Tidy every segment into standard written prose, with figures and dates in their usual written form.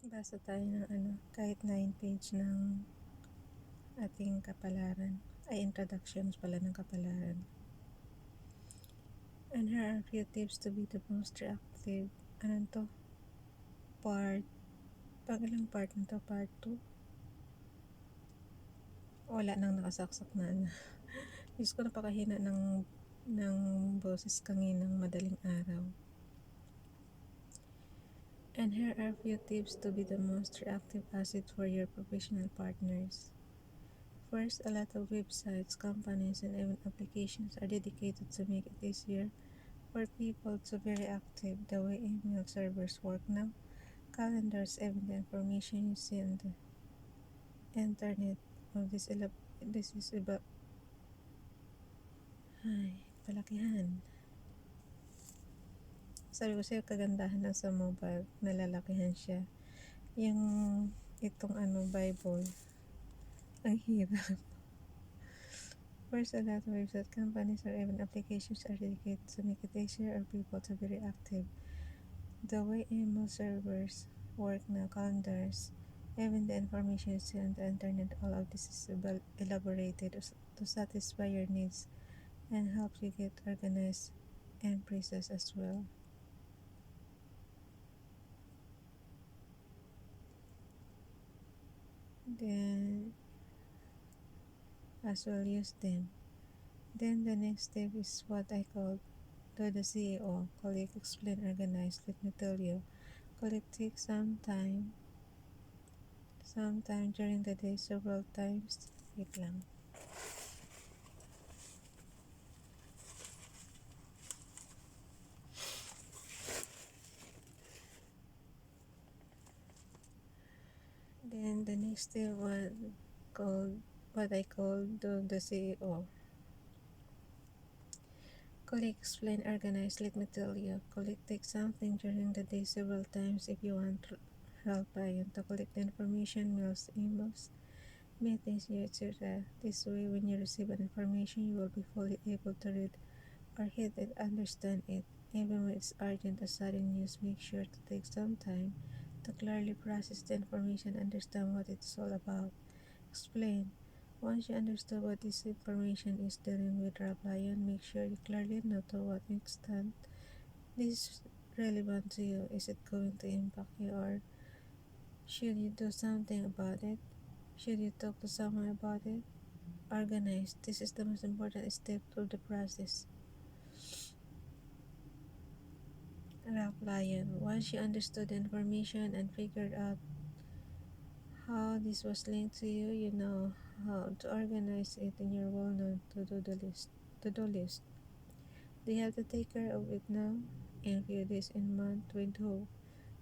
Basa tayo ng kahit 9 page ng ating kapalaran. Ay, introductions pala ng kapalaran. And here are a few tips to be the most reactive. Ano to? Pangilang part na to? Part 2? Wala nang nakasaksak na Diyos ko, napakahina ng boses kanginang madaling araw. And here are a few tips to be the most reactive asset for your professional partners. First, a lot of websites, companies, and even applications are dedicated to make it easier for people to be reactive. The way email servers work now, calendars, even the information you see on the internet. This is about palakihan. Sabi ko sa'yo, kagandahan lang sa mobile, nalalakihan siya. Yung itong Bible, ang hirap. First, a lot of website companies or even applications are dedicated to make it easier for people to be reactive. The way email servers work now, calendars, even the information you see on the internet, all of this is elaborated to satisfy your needs and help you get organized and precise as well. Then, as well use them. Then the next step is what I call do the CEO. Collect, explain, organize. Let me tell you. Collect take sometime during the day, several times. Wait lang. Then the next step what I call do the CEO. Collect, explain, organize. Let me tell you. Collect take something during the day several times if you want help client to collect information, mails, emails, meetings, etc. This way, when you receive an information, you will be fully able to read or hit and understand it. Even when it's urgent or sudden news, make sure to take some time to clearly process the information, understand what it's all about. Explain. Once you understand what this information is dealing with, Lion, make sure you clearly know to what extent this is relevant to you. Is it going to impact you, or should you do something about it? Should you talk to someone about it? Organize. This is the most important step of the process. Lion. Once you understood the information and figured out how this was linked to you, you know how to organize it in your well-known to-do list. Do you have to take care of it now? In few days and months with hope.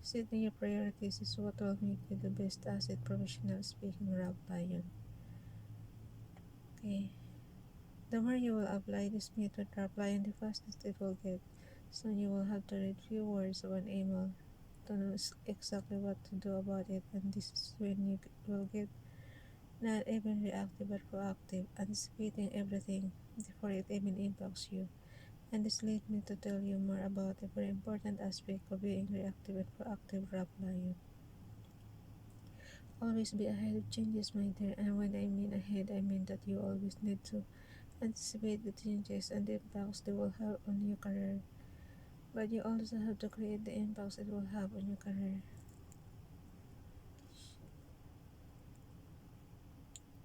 Setting your priorities is what will make you the best asset professional speaking, Lion. Okay. The more you will apply this method, Lion, the fastest it will get. Soon you will have to read few words of an email to know exactly what to do about it, and this is when you will get not even reactive but proactive, anticipating everything before it even impacts you. And this leads me to tell you more about a very important aspect of being reactive and proactive, Lion. Always be ahead of changes, my dear, and when I mean ahead, I mean that you always need to anticipate the changes and the impacts they will have on your career. But you also have to create the impacts it will have on your career.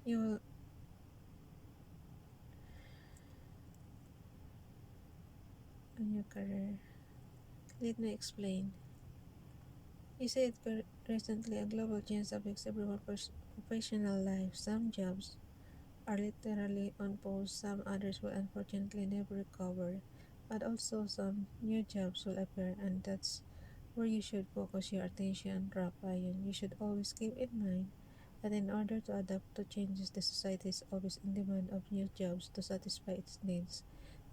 You will on your career. Let me explain. You said recently a global change affects everyone's professional life. Some jobs are literally on pause, some others will unfortunately never recover. But also some new jobs will appear, and that's where you should focus your attention, Rafayan. You should always keep in mind that in order to adapt to changes, the society is always in demand of new jobs to satisfy its needs.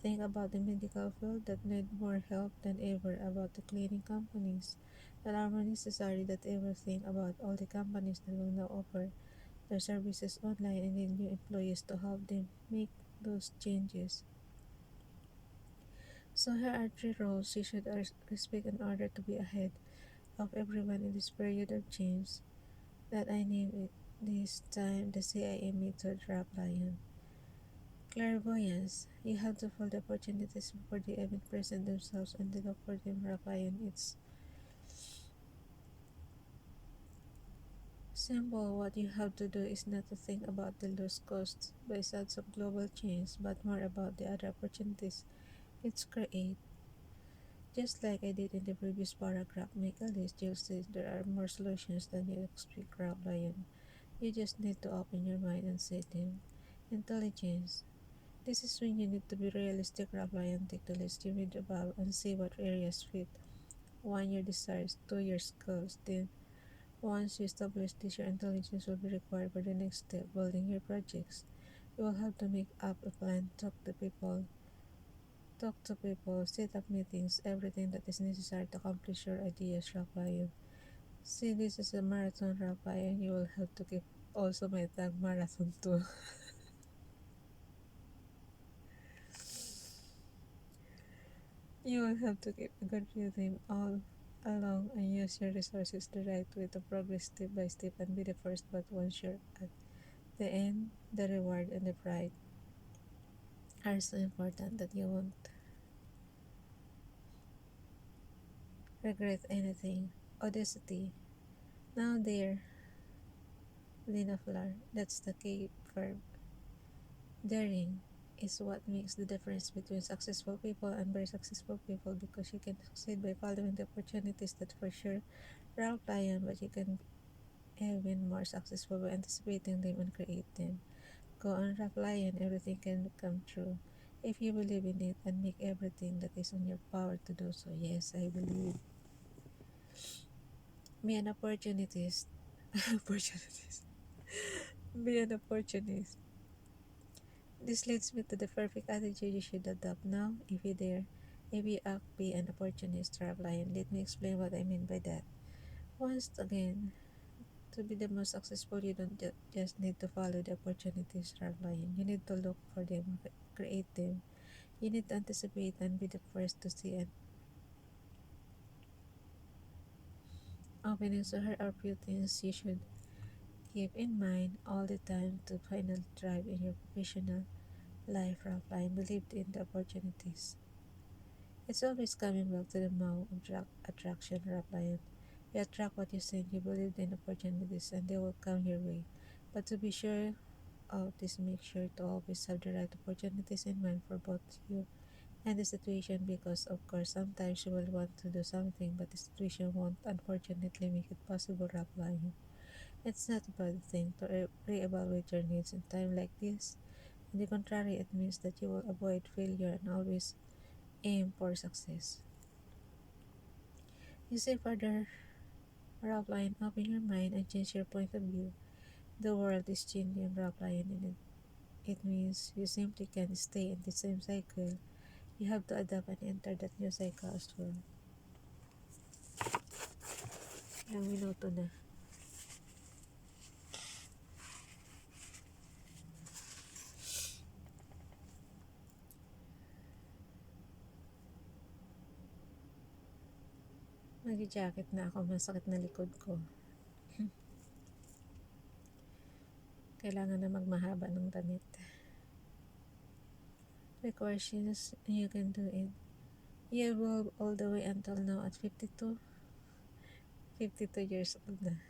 Think about the medical field that need more help than ever, about the cleaning companies that are more necessary than ever. Think about all the companies that will now offer their services online and need new employees to help them make those changes. So here are 3 roles you should respect in order to be ahead. of everyone in this period of change that I name it this time the CIA method rap lion. Clairvoyance. You have to find the opportunities before they even present themselves and then look for them rap lion. It's simple. What you have to do is not to think about the lost costs by sides of global change, but more about the other opportunities it's create. Just like I did in the previous paragraph, make a list. You'll see there are more solutions than you expect, Rap Lion. You just need to open your mind and see them. Intelligence. This is when you need to be realistic, Rap Lion. Take the list you read about and see what areas fit. One, your desires. Two, your skills. Then, once you establish this, your intelligence will be required for the next step, building your projects. You will have to make up a plan, talk to people, set up meetings, everything that is necessary to accomplish your ideas, Rap Lion. See, this is a marathon, Rap Lion. You will have to keep also my tag marathon too. You will have to keep a good rhythm all along and use your resources the right way to progress step by step and be the first, but once you're at the end, the reward and the pride are so important that you won't regret anything. Audacity. Now there, Lina Flar. That's the key verb. Daring is what makes the difference between successful people and very successful people because you can succeed by following the opportunities that for sure route lion, but you can even more successful by anticipating them and create them. Go on rough lion, everything can come true. If you believe in it and make everything that is in your power to do so. Yes, I believe. Be an opportunist. Opportunities. Be an opportunist. This leads me to the perfect attitude you should adopt now, if you dare. If you act, be an opportunist, trap lion. Let me explain what I mean by that. Once again, to be the most successful, you don't just need to follow the opportunities, trap lion. You need to look for them, create them. You need to anticipate and be the first to see an opening. So here are few things you should keep in mind all the time to finally thrive in your professional life, trap lion. Believe in the opportunities. It's always coming back to the law of attraction, Rafael. You attract what you send, you believe in opportunities, and they will come your way. But to be sure of this, make sure to always have the right opportunities in mind for both you and the situation because, of course, sometimes you will want to do something, but the situation won't unfortunately make it possible, Rafael. It's not a bad thing to reevaluate your needs in time like this. On the contrary, it means that you will avoid failure and always aim for success. You say further Rockline, open your mind and change your point of view. The world is changing, Rockline, and it means you simply can't stay in the same cycle. You have to adapt and enter that new cycle as well. Ilang minuto na. Mag-jacket na ako, masakit na likod ko. Kailangan na magmahaba ng damit. The questions, you can do it. You evolve all the way until now at 52 years old na.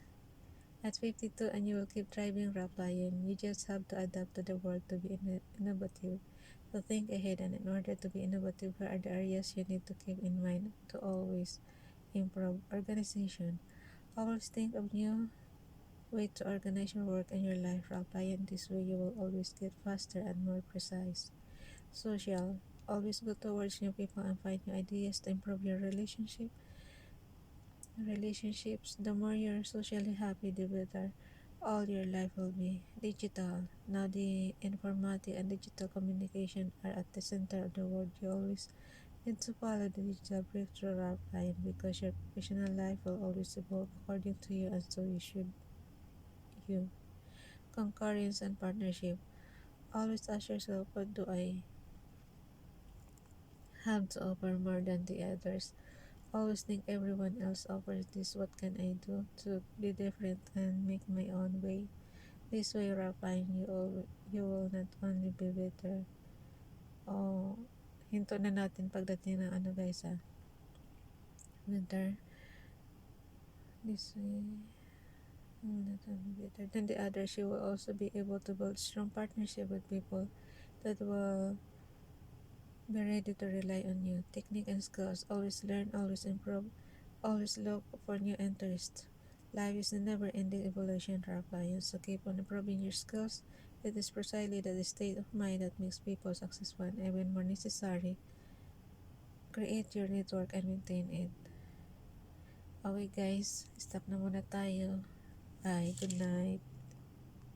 At 52 and you will keep thriving, Rap Lion. You just have to adapt to the world to be innovative, to think ahead, and in order to be innovative, where are the areas you need to keep in mind to always improve organization. Always think of new way to organize your work and your life, Rap Lion. This way you will always get faster and more precise. Social. Always go towards new people and find new ideas to improve your relationships. The more you're socially happy, the better all your life will be. Digital. Now the informatic and digital communication are at the center of the world. You always need to follow the digital breakthrough line because your professional life will always evolve according to you, and so you should you. Concurrence and partnership. Always ask yourself, what do I have to offer more than the others? Always think everyone else offers this. What can I do to be different and make my own way? This way, Rafael, you will not only be better. Oh, hinto na natin pagdating ng ano guys better. This way, you will not only be better than the others. You will also be able to build strong partnership with people that will be ready to rely on you. Technique and skills. Always learn, always improve, always look for new interests. Life is a never-ending evolution, Rafael. So keep on improving your skills. It is precisely the state of mind that makes people successful and even more necessary. Create your network and maintain it. Okay guys, stop na muna tayo. Bye, good night.